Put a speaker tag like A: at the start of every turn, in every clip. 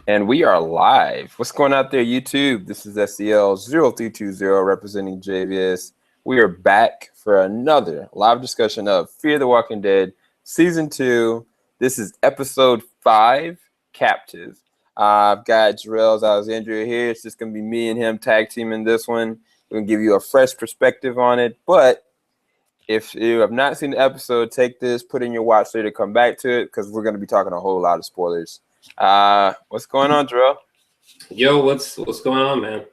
A: And we are live. What's going out there, YouTube? This is SEL0320 representing JBS. We are back for another live discussion of Fear the Walking Dead Season 2. This is Episode 5, Captive. I've got JOR-ELS Alexandria here. It's just going to be me and him tag teaming this one. We're going to give you a fresh perspective on it. But if you have not seen the episode, take this, put in your watch later, come back to it, because we're going to be talking a whole lot of spoilers. What's going on, Drew?
B: Yo, what's going on, man?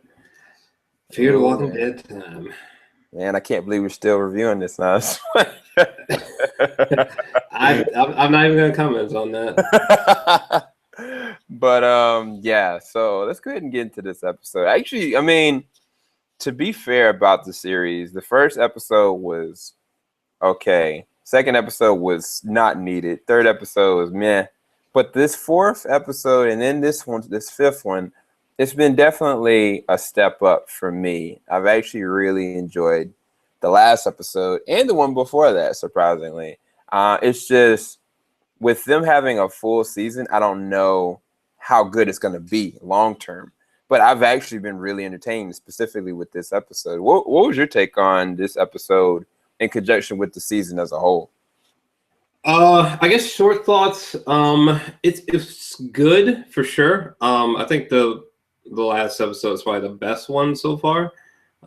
B: Fear the Walking Dead time.
A: Man, I can't believe we're still reviewing this now.
B: I'm not even gonna comment on that.
A: But yeah, so let's go ahead and get into this episode. Actually, I mean, to be fair about the series, the first episode was okay. Second episode was not needed. Third episode was meh. But this fourth episode and then this fifth one, it's been definitely a step up for me. I've actually really enjoyed the last episode and the one before that, surprisingly. It's just, with them having a full season, I don't know how good it's going to be long term. But I've actually been really entertained, specifically with this episode. What was your take on this episode in conjunction with the season as a whole?
B: I guess short thoughts. It's good for sure. I think the last episode is probably the best one so far.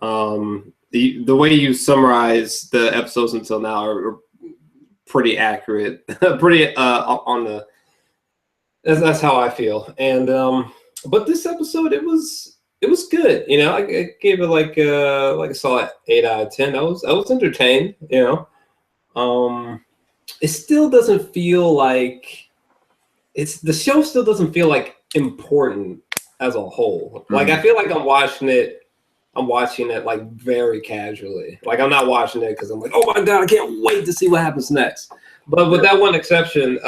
B: The way you summarize the episodes until now are pretty accurate. Pretty on the. That's how I feel. And but this episode, it was good. You know, I gave it like a solid 8 out of 10. I was entertained. You know. It still doesn't feel like the show still doesn't feel like important as a whole. Like I feel like I'm watching it like very casually. Like I'm not watching it because I'm like, oh my god, I can't wait to see what happens next. But with that one exception,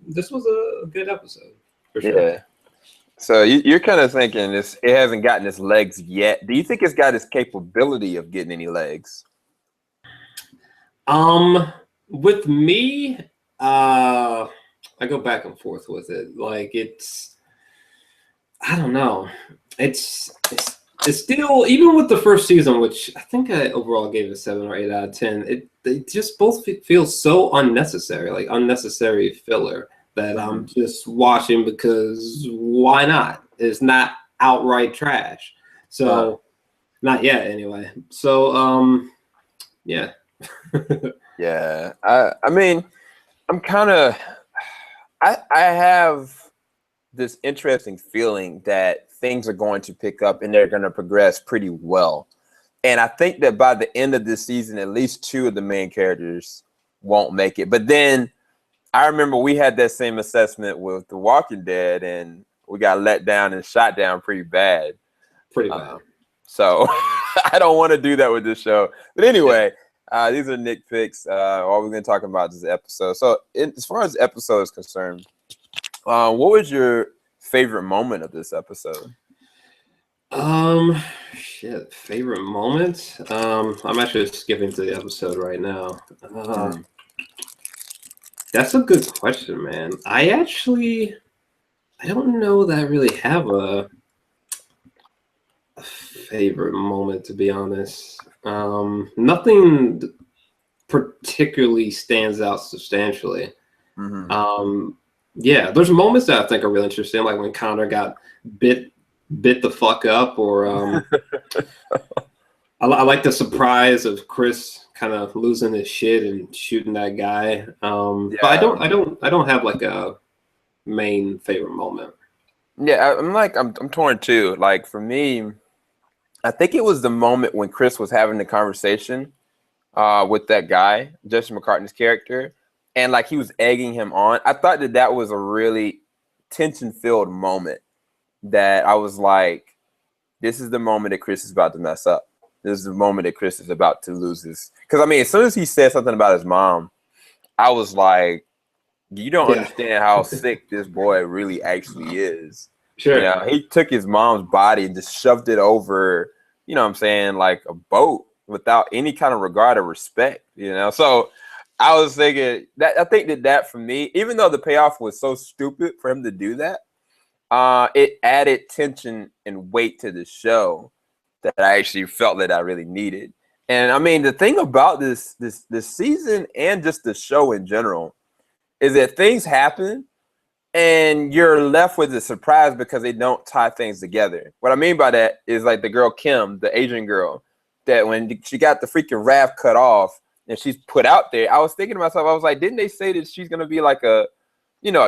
B: this was a good episode for sure.
A: Yeah. So you're kind of thinking it hasn't gotten its legs yet. Do you think it's got its capability of getting any legs?
B: With me, I go back and forth with it. Like I don't know. It's still, even with the first season, which I think I overall gave it 7 or 8 out of 10. They just both feel so unnecessary, like unnecessary filler that I'm just watching because why not? It's not outright trash. So not yet, anyway. So yeah.
A: Yeah, I mean, I'm kind of, I have this interesting feeling that things are going to pick up and they're going to progress pretty well. And I think that by the end of this season, at least 2 of the main characters won't make it. But then I remember we had that same assessment with The Walking Dead and we got let down and shot down pretty bad.
B: Pretty bad.
A: So I don't want to do that with this show. But anyway. These are Nick picks. All we're going to talk about this episode. So, as far as the episode is concerned, what was your favorite moment of this episode?
B: Favorite moment. I'm actually skipping to the episode right now. That's a good question, man. I don't know that I really have a favorite moment, to be honest. Nothing particularly stands out substantially. Yeah, there's moments that I think are really interesting, like when Connor got bit the fuck up, or I like the surprise of Chris kind of losing his shit and shooting that guy. But I don't have like a main favorite moment.
A: Yeah, I'm torn too. Like for me, I think it was the moment when Chris was having the conversation with that guy, Justin McCartney's character, and like he was egging him on. I thought that was a really tension-filled moment that I was like, this is the moment that Chris is about to mess up. This is the moment that Chris is about to lose his. Because, I mean, as soon as he said something about his mom, I was like, you don't understand how sick this boy really actually is.
B: Sure.
A: You know, he took his mom's body and just shoved it over, you know what I'm saying, like a boat without any kind of regard or respect, you know? So I was thinking that, I think that for me, even though the payoff was so stupid for him to do that, it added tension and weight to the show that I actually felt that I really needed. And I mean, the thing about this season and just the show in general is that things happen and you're left with a surprise because they don't tie things together. What I mean by that is like the girl Kim, the Asian girl, that when she got the freaking raft cut off and she's put out there, I was thinking to myself, I was like, didn't they say that she's gonna be like a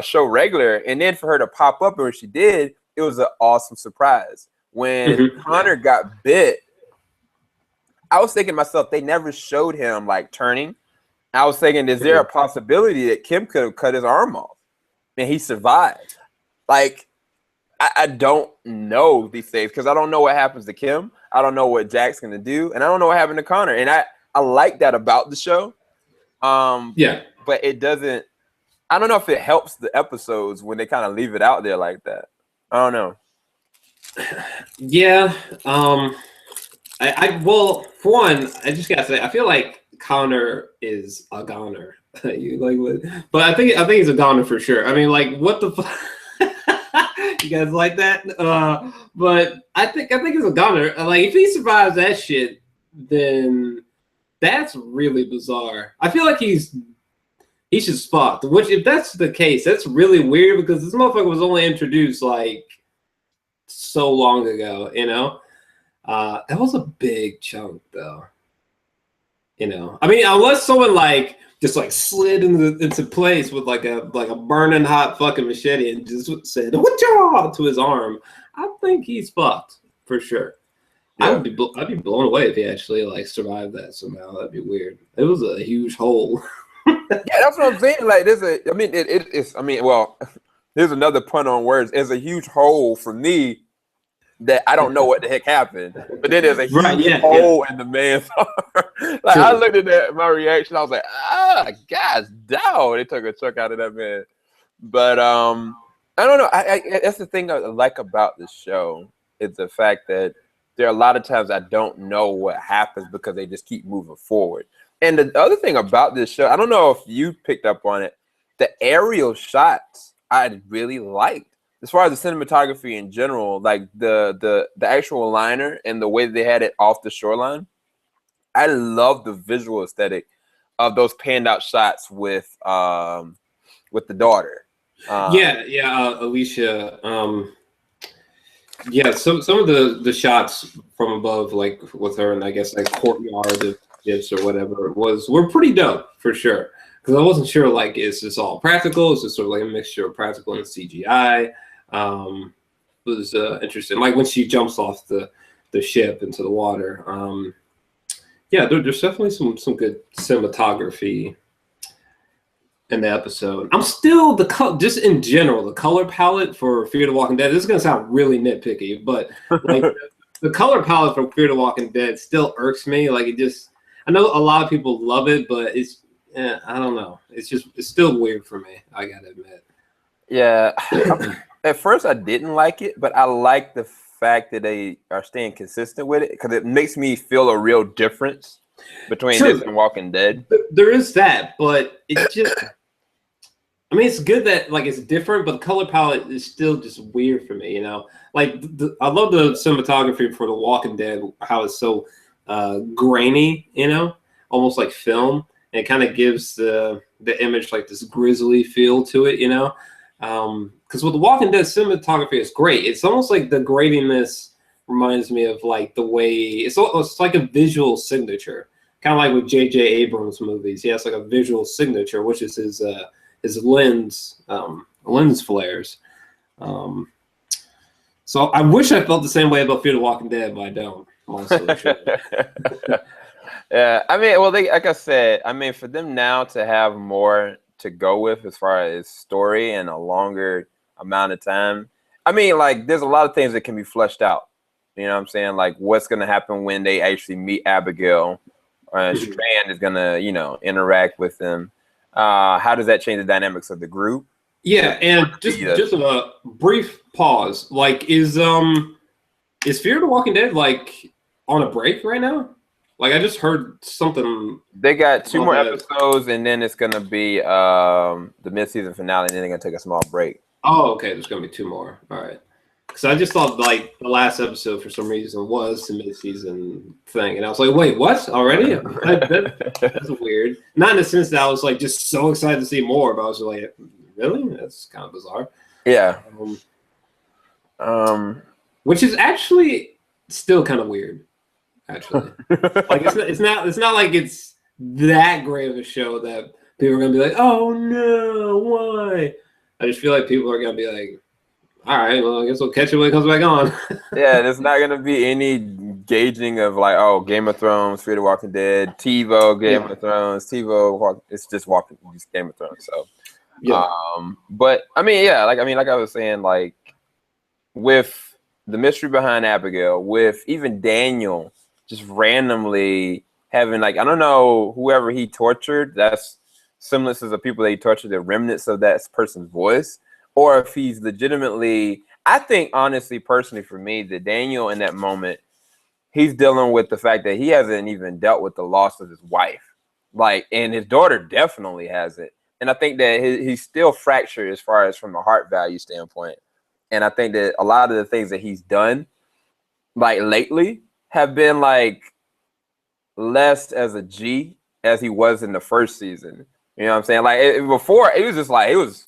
A: show regular? And then for her to pop up and when she did, it was an awesome surprise. When Connor got bit, I was thinking to myself, they never showed him like turning. I was thinking, is there a possibility that Kim could have cut his arm off and he survived? Like, I don't know these things because I don't know what happens to Kim. I don't know what Jack's gonna do, and I don't know what happened to Connor. And I like that about the show. But it doesn't. I don't know if it helps the episodes when they kind of leave it out there like that. I don't know.
B: Yeah. Well, for one, I just gotta say, I feel like Connor is a goner. You like what? But I think he's a goner for sure. I mean, like, what the fuck? You guys like that? But I think he's a goner. Like, if he survives that shit, then that's really bizarre. I feel like he's just fucked. Which, if that's the case, that's really weird because this motherfucker was only introduced like so long ago. You know, that was a big chunk, though. You know, I mean, unless someone like just like slid into place with like a burning hot fucking machete and just said "Whatcha" to his arm, I think he's fucked for sure. Yeah. I'd be blown away if he actually like survived that somehow. That'd be weird. It was a huge hole.
A: Yeah, that's what I'm saying. Like, here's another pun on words. It's a huge hole for me that I don't know what the heck happened. But then there's a huge hole in the man's arm. Like, I looked at that, my reaction, I was like, gosh, damn, they took a chunk out of that man. But I don't know. I that's the thing I like about the show is the fact that there are a lot of times I don't know what happens because they just keep moving forward. And the other thing about this show, I don't know if you picked up on it, the aerial shots I really liked. As far as the cinematography in general, like the actual liner and the way they had it off the shoreline, I love the visual aesthetic of those panned out shots with the daughter.
B: Alicia. Some of the shots from above, like with her, and I guess like courtyard of gifts or whatever were pretty dope for sure. Because I wasn't sure, like, is this all practical? Is this sort of like a mixture of practical and CGI? It was interesting. Like when she jumps off the ship into the water. There's definitely some good cinematography in the episode. I'm still just in general, the color palette for Fear the Walking Dead. This is gonna sound really nitpicky, but like the color palette for Fear the Walking Dead still irks me. Like I know a lot of people love it, but it's I don't know. It's still weird for me. I gotta admit.
A: Yeah. At first, I didn't like it, but I like the fact that they are staying consistent with it because it makes me feel a real difference between this and Walking Dead.
B: There is that, but it just. I mean, it's good that like it's different, but the color palette is still just weird for me. You know, like I love the cinematography for The Walking Dead, how it's so grainy. You know, almost like film. And it kind of gives the image like this grisly feel to it, you know. Because with The Walking Dead, cinematography is great. It's almost like the graininess reminds me of like the way it's like a visual signature, kind of like with J.J. Abrams movies. He has like a visual signature, which is his lens flares. So I wish I felt the same way about Fear the Walking Dead, but I don't. Honestly.
A: Yeah, I mean, well, like I said, I mean, for them now to have more to go with as far as story and a longer amount of time, I mean, like, there's a lot of things that can be fleshed out. You know what I'm saying? Like, what's going to happen when they actually meet Abigail? Strand is going to, interact with them. How does that change the dynamics of the group?
B: Yeah, and just a brief pause. Like, is Fear the Walking Dead, like, on a break right now? Like, I just heard something.
A: They got 2 more episodes, and then it's going to be the mid-season finale, and then they're going to take a small break.
B: Oh, okay. There's gonna be 2 more. All right. Because I just thought like the last episode for some reason was the mid-season thing, and I was like, wait, what? Already? That's weird. Not in the sense that I was like just so excited to see more, but I was like, really? That's kind of bizarre.
A: Yeah.
B: Which is actually still kind of weird. Actually, like it's not like it's that great of a show that people are gonna be like, oh no, why? I just feel like people are gonna be like, all right, well, I guess we'll catch it when it comes back on.
A: Yeah, there's not gonna be any gauging of like, oh, Game of Thrones, Fear the Walking Dead, TiVo, Game of Thrones, TiVo. It's just Game of Thrones. So,
B: Yeah.
A: but I mean, yeah, like I was saying, like with the mystery behind Abigail, with even Daniel just randomly having like I don't know whoever he tortured. That's semblances of people that he tortured, the remnants of that person's voice, or if he's legitimately. I think honestly, personally, for me, that Daniel in that moment, he's dealing with the fact that he hasn't even dealt with the loss of his wife, like, and his daughter definitely has it. And I think that he's still fractured as far as from a heart value standpoint. And I think that a lot of the things that he's done, like lately, have been like less as a G as he was in the first season. You know what I'm saying? Like before, it was just like it was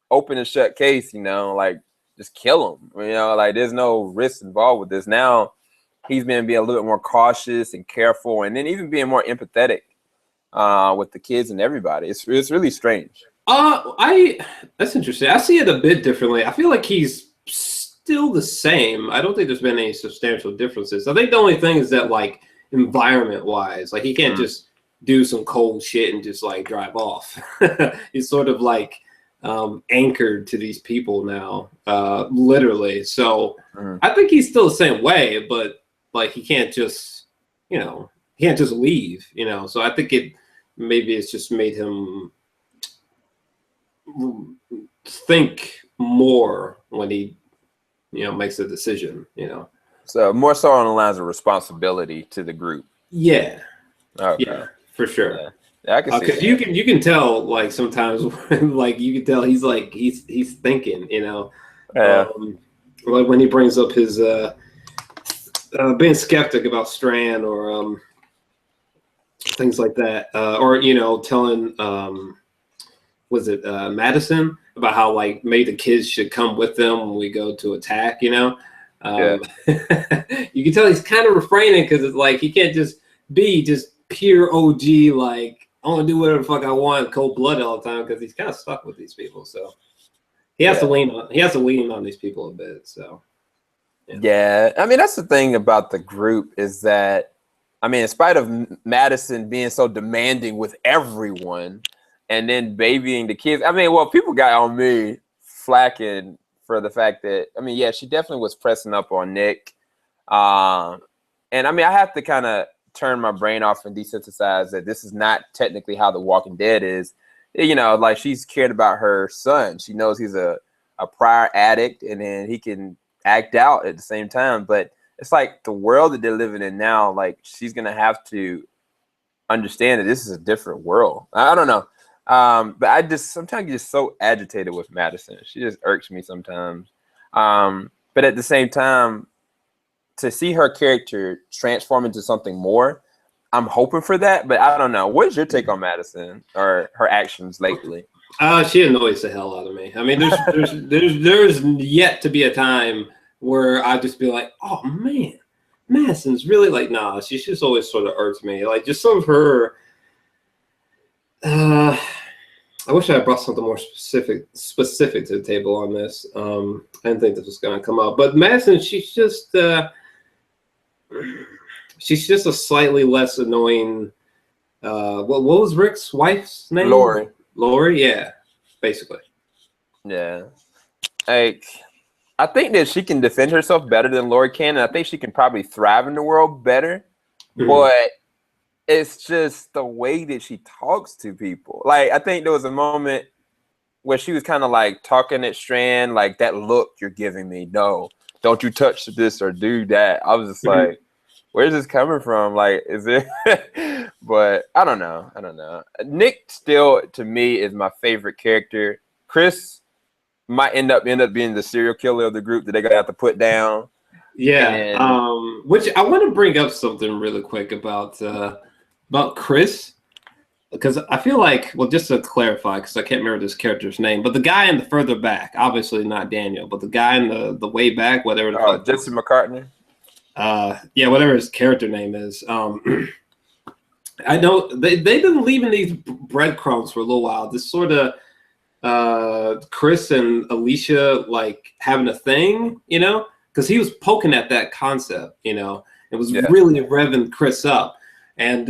A: open and shut case. You know, like just kill him. You know, like there's no risk involved with this. Now he's been being a little bit more cautious and careful, and then even being more empathetic with the kids and everybody. It's really strange.
B: That's interesting. I see it a bit differently. I feel like he's still the same. I don't think there's been any substantial differences. I think the only thing is that like environment wise, like he can't just do some cold shit and just like drive off. He's sort of like anchored to these people now, literally. So I think he's still the same way, but like he can't just, he can't just leave, So I think maybe it's just made him think more when he makes a decision.
A: So more so on the lines of responsibility to the group.
B: Okay.
A: Yeah,
B: for sure.
A: Yeah, I can see
B: because you can tell like sometimes like you can tell he's thinking.
A: Yeah.
B: Like when he brings up his being skeptic about Strand or things like that, or telling was it Madison about how like maybe the kids should come with them when we go to attack, you can tell he's kind of refraining because it's like he can't just be just pure OG, like I want to do whatever the fuck I want, cold blood all the time, because he's kind of stuck with these people. So he has to lean on these people a bit. So
A: yeah, I mean that's the thing about the group is that in spite of Madison being so demanding with everyone. And then babying the kids. People got on me flacking for the fact that, she definitely was pressing up on Nick. And I have to kind of turn my brain off and desensitize that this is not technically how The Walking Dead is. Like she's cared about her son. She knows he's a prior addict and then he can act out at the same time. But it's like the world that they're living in now, like she's going to have to understand that this is a different world. I don't know. But I just sometimes get so agitated with Madison. She just irks me sometimes. But at the same time, to see her character transform into something more, I'm hoping for that. But I don't know. What's your take on Madison or her actions lately?
B: She annoys the hell out of me. There's yet to be a time where I just be like, oh man, Madison's really like, nah. She's just always sort of irks me. Like just some of her. I wish I had brought something more specific to the table on this. I didn't think this was going to come up, but Madison, she's just a slightly less annoying. What was Rick's wife's name? Lori, yeah, basically.
A: Yeah, like I think that she can defend herself better than Lori can, and I think she can probably thrive in the world better. But it's just the way that she talks to people. Like I think there was a moment where she was kind of like talking at Strand, like that look you're giving me. No, don't you touch this or do that. I was just like, where's this coming from? Like, is it? But I don't know. Nick still, to me, is my favorite character. Chris, might end up being the serial killer of the group that they're gonna have to put down.
B: Yeah.
A: And
B: Which I want to bring up something really quick about Chris. Because I feel like, well, just to clarify, because I can't remember this character's name, but the guy in the further back, obviously not Daniel, but the guy in the way back, whatever the fuck.
A: Jesse McCartney.
B: Yeah, whatever his character name is. I know they've been leaving these breadcrumbs for a little while. This sort of Chris and Alicia like having a thing, you know, because he was poking at that concept, you know, it was really revving Chris up, and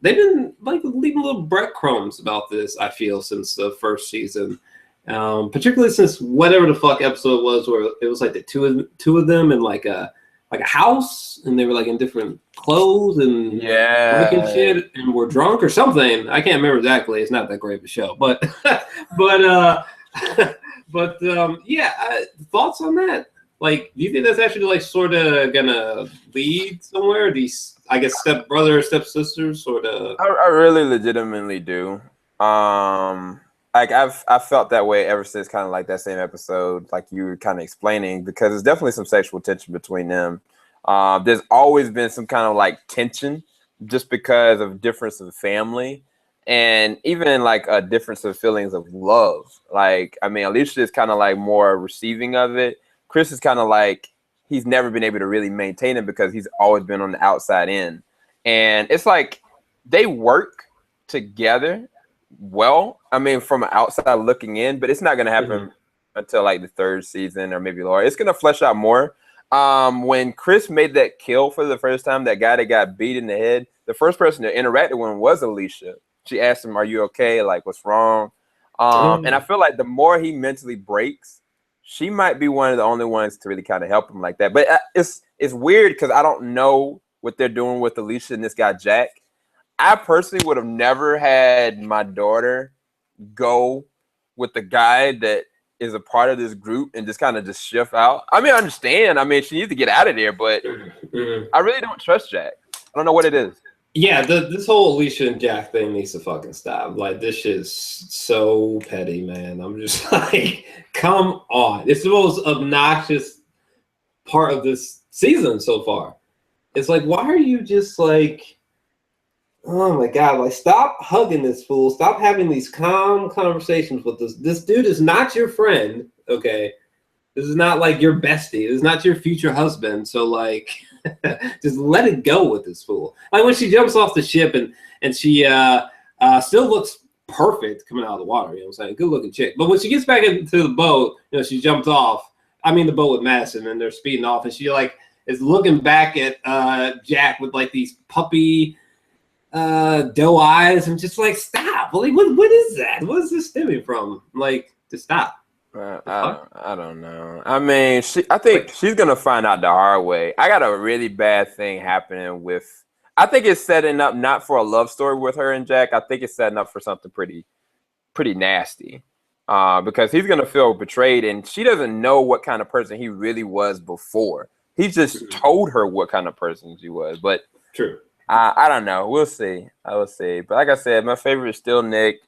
B: they've been like leaving little breadcrumbs about this, I feel, since the first season. Particularly since whatever the fuck episode it was where it was like the two of them in like a house, and they were like in different clothes and drinking shit and were drunk or something. I can't remember exactly. It's not that great of a show, but thoughts on that? Like, do you think that's actually like sort of gonna lead somewhere? These, I guess, step brother, step sisters, sort of.
A: I really legitimately do. Like I've felt that way ever since kind of like that same episode, like you were kind of explaining, because there's definitely some sexual tension between them. There's always been some kind of like tension just because of difference of family, and even like a difference of feelings of love. Like, I mean, Alicia is kind of like more receiving of it. Chris is kind of like, he's never been able to really maintain it because he's always been on the outside in. And it's like they work together well. I mean, from an outside looking in, but it's not going to happen until like the third season or maybe lower. It's going to flesh out more. When Chris made that kill for the first time, that guy that got beat in the head, the first person that interacted with him was Alicia. She asked him, "Are you okay? Like, what's wrong?" And I feel like the more he mentally breaks, she might be one of the only ones to really kind of help him like that. But it's weird because I don't know what they're doing with Alicia and this guy Jack. I personally would have never had my daughter go with the guy that is a part of this group and just kind of just shift out. I mean, I understand. I mean, she needs to get out of there, but I really don't trust Jack. I don't know what it is.
B: Yeah, this whole Alicia and Jack thing needs to fucking stop. Like, this is so petty, man. I'm just like, come on. It's the most obnoxious part of this season so far. It's like, why are you just like, oh my God, like, stop hugging this fool. Stop having these calm conversations with this. This dude is not your friend, okay? This is not like your bestie. This is not your future husband. So, like, just let it go with this fool. Like, when she jumps off the ship and she still looks perfect coming out of the water, you know what I'm saying? Good looking chick. But when she gets back into the boat, you know, she jumps off. I mean, the boat with Madison, and they're speeding off, and she, like, is looking back at Jack with, like, these puppy doe eyes, and just like, stop. Like, what is that? What is this stemming from? Like, just stop.
A: I don't know. I mean, I think she's gonna find out the hard way. I got a really bad thing happening with. I think it's setting up not for a love story with her and Jack. I think it's setting up for something pretty nasty. Because he's gonna feel betrayed, and she doesn't know what kind of person he really was before. He just told her what kind of person she was. But
B: true.
A: I don't know. We'll see. I will see. But like I said, my favorite is still Nick.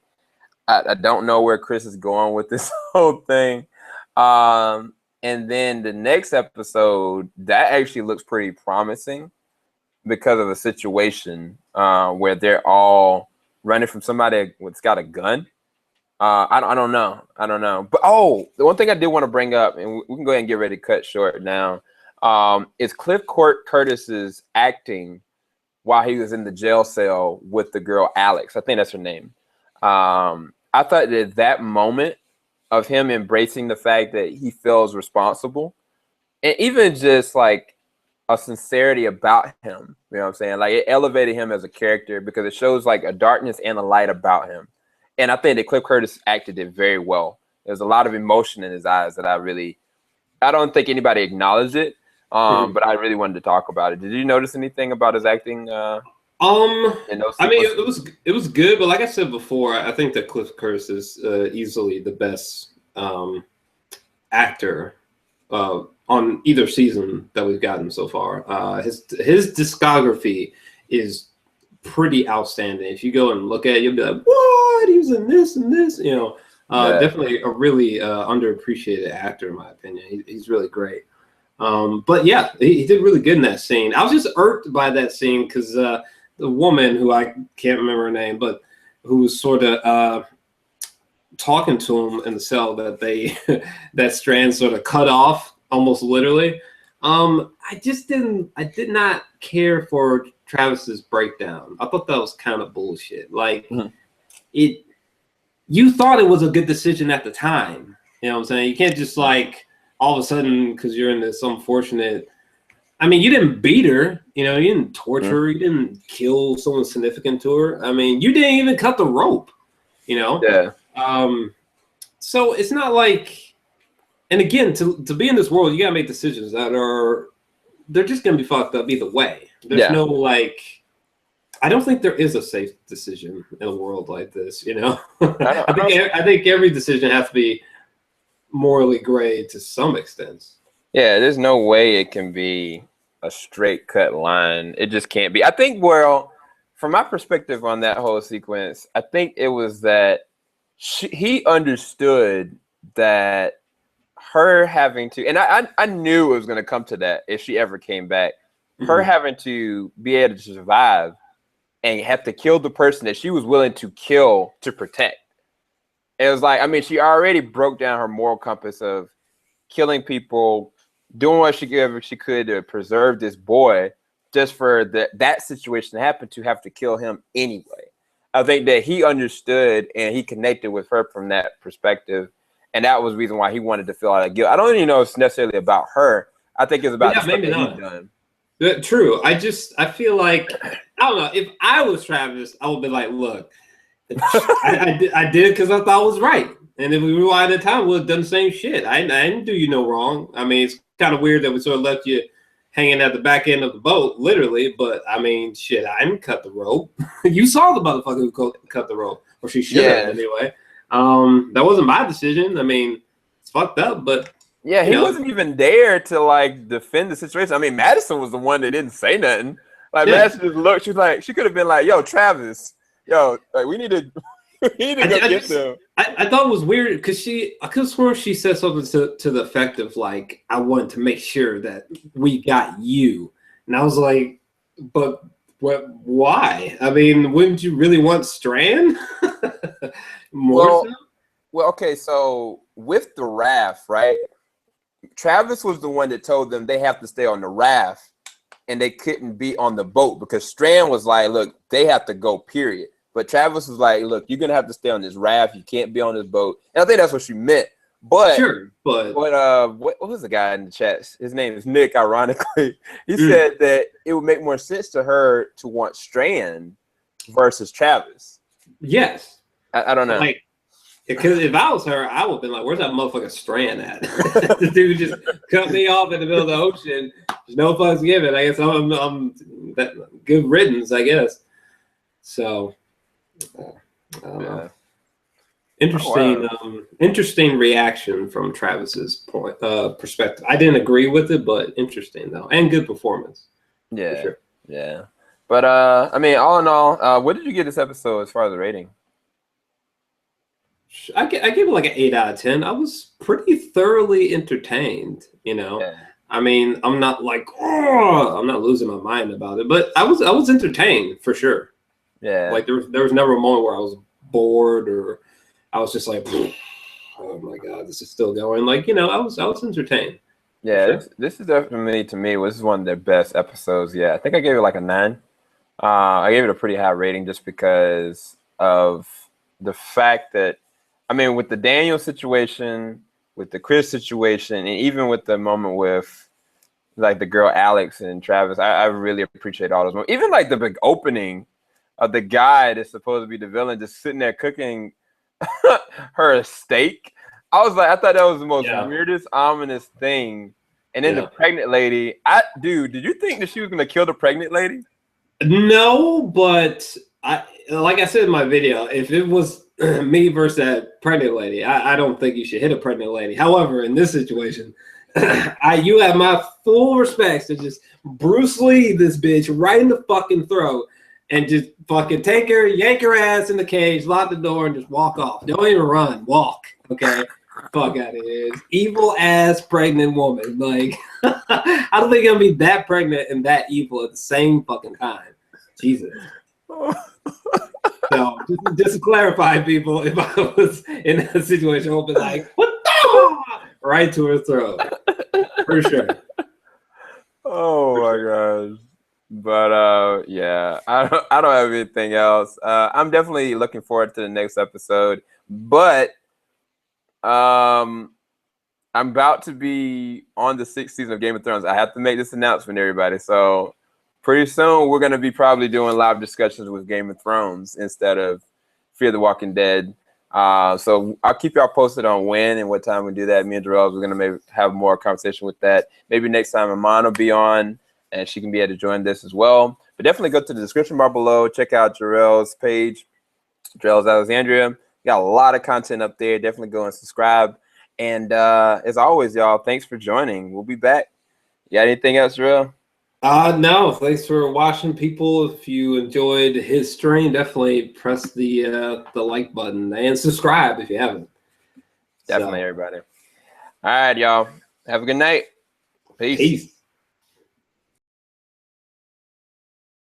A: I don't know where Chris is going with this whole thing. And then the next episode, that actually looks pretty promising because of a situation where they're all running from somebody that's got a gun. I don't know. But, the one thing I did want to bring up, and we can go ahead and get ready to cut short now, is Cliff Curtis's acting while he was in the jail cell with the girl Alex. I think that's her name. I thought that moment of him embracing the fact that he feels responsible, and even just like a sincerity about him, you know what I'm saying? Like, it elevated him as a character because it shows like a darkness and a light about him. And I think that Cliff Curtis acted it very well. There's a lot of emotion in his eyes that I don't think anybody acknowledged it. But I really wanted to talk about it. Did you notice anything about his acting?
B: I mean, it was good, but like I said before, I think that Cliff Curtis is easily the best actor on either season that we've gotten so far. His discography is pretty outstanding. If you go and look at it, you'll be like, "What? He was in this and this," you know. Definitely a really underappreciated actor, in my opinion. He's really great. But yeah, he did really good in that scene. I was just irked by that scene because the woman, who I can't remember her name, but who was sort of talking to him in the cell, that that Strand sort of cut off almost literally. I did not care for Travis's breakdown. I thought that was kind of bullshit. Like you thought it was a good decision at the time. You know what I'm saying? You can't just like all of a sudden, because you're in this unfortunate. I mean, you didn't beat her. You know, you didn't torture her. You didn't kill someone significant to her. I mean, you didn't even cut the rope. You know.
A: Yeah.
B: So it's not like, and again, to be in this world, you gotta make decisions they're just gonna be fucked up either way. There's no like, I don't think there is a safe decision in a world like this. You know, I think every decision has to be morally gray to some extent.
A: Yeah, there's no way it can be a straight cut line. It just can't be. I think, well, from my perspective on that whole sequence, I think it was that he understood that her having to, and I knew it was going to come to that if she ever came back, her having to be able to survive and have to kill the person that she was willing to kill to protect. It was like, I mean, she already broke down her moral compass of killing people, doing what she could to preserve this boy, just for that situation to happen, to have to kill him anyway. I think that he understood and he connected with her from that perspective. And that was the reason why he wanted to feel out of guilt. I don't even know if it's necessarily about her. I think it's about the stuff that he's done.
B: True. I feel like, I don't know, if I was Travis, I would be like, look, I did it because I thought it was right. And if we rewind the time, we would have done the same shit. I didn't do you no wrong. I mean, it's kind of weird that we sort of left you hanging at the back end of the boat, literally. But I mean, shit, I didn't cut the rope. You saw the motherfucker who cut the rope, or she should have anyway. That wasn't my decision. I mean, it's fucked up, but
A: yeah, he wasn't even there to like defend the situation. I mean, Madison was the one that didn't say nothing. Like Madison just looked. She's like, she could have been like, "Yo, Travis, yo, like we need to go get them."
B: I thought it was weird because I could have sworn she said something to the effect of like, "I wanted to make sure that we got you," and I was like, "But what? Why? I mean, wouldn't you really want Strand?" More so?
A: Well, okay, so with the raft, right? Travis was the one that told them they have to stay on the raft and they couldn't be on the boat because Strand was like, look, they have to go, period. But Travis was like, look, you're going to have to stay on this raft. You can't be on this boat. And I think that's what she meant. But,
B: sure, but
A: what was the guy in the chat? His name is Nick, ironically. He said that it would make more sense to her to want Strand versus Travis.
B: Yes.
A: I don't know.
B: Like, because if I was her, I would have been like, where's that motherfucker Strand at? The dude just cut me off in the middle of the ocean. There's no fucks given. I guess I'm that good riddance, I guess. So, I don't know. Interesting reaction from Travis's perspective. I didn't agree with it, but interesting though, and good performance.
A: Yeah, sure. Yeah. But I mean, all in all, what did you give this episode as far as the rating?
B: I gave it like an 8 out of 10. I was pretty thoroughly entertained. You know, I mean, I'm not like, I'm not losing my mind about it, but I was entertained for sure.
A: Yeah, like
B: there was never a moment where I was bored or I was just like, oh my god, this is still going. Like, you know, I was entertained.
A: Yeah, sure. This is definitely, to me, this is one of their best episodes. Yeah, I think I gave it like a 9. I gave it a pretty high rating just because of the fact that, I mean, with the Daniel situation, with the Chris situation, and even with the moment with like the girl Alex and Travis, I really appreciate all those moments. Even like the big opening of the guy that's supposed to be the villain just sitting there cooking her a steak. I thought that was the most weirdest, ominous thing. And then the pregnant lady, did you think that she was gonna kill the pregnant lady?
B: No, but like I said in my video, if it was me versus that pregnant lady, I don't think you should hit a pregnant lady. However, in this situation, you have my full respects to just Bruce Lee this bitch right in the fucking throat and just fucking take her, yank her ass in the cage, lock the door, and just walk off. Don't even run, walk. Okay, fuck out of here. Evil ass pregnant woman. Like, I don't think I'm gonna be that pregnant and that evil at the same fucking time. Jesus. So just to clarify, people, if I was in that situation, I would be like, "What the?" Right to her throat, for sure.
A: Oh my gosh. But yeah, I don't have anything else. I'm definitely looking forward to the next episode. But I'm about to be on the 6th season of Game of Thrones. I have to make this announcement, everybody. So pretty soon we're gonna be probably doing live discussions with Game of Thrones instead of Fear the Walking Dead. So I'll keep y'all posted on when and what time we do that. Me and JOR-ELS, we're gonna maybe have more conversation with that. Maybe next time Iman will be on and she can be able to join this as well. But definitely go to the description bar below. Check out JOR-ELS' page, JOR-ELS Alexandria. We got a lot of content up there. Definitely go and subscribe. And as always, y'all, thanks for joining. We'll be back. You got anything else, JOR-ELS?
B: No, thanks for watching, people. If you enjoyed his stream, definitely press the like button and subscribe if you haven't.
A: Definitely, everybody. All right, y'all. Have a good night. Peace.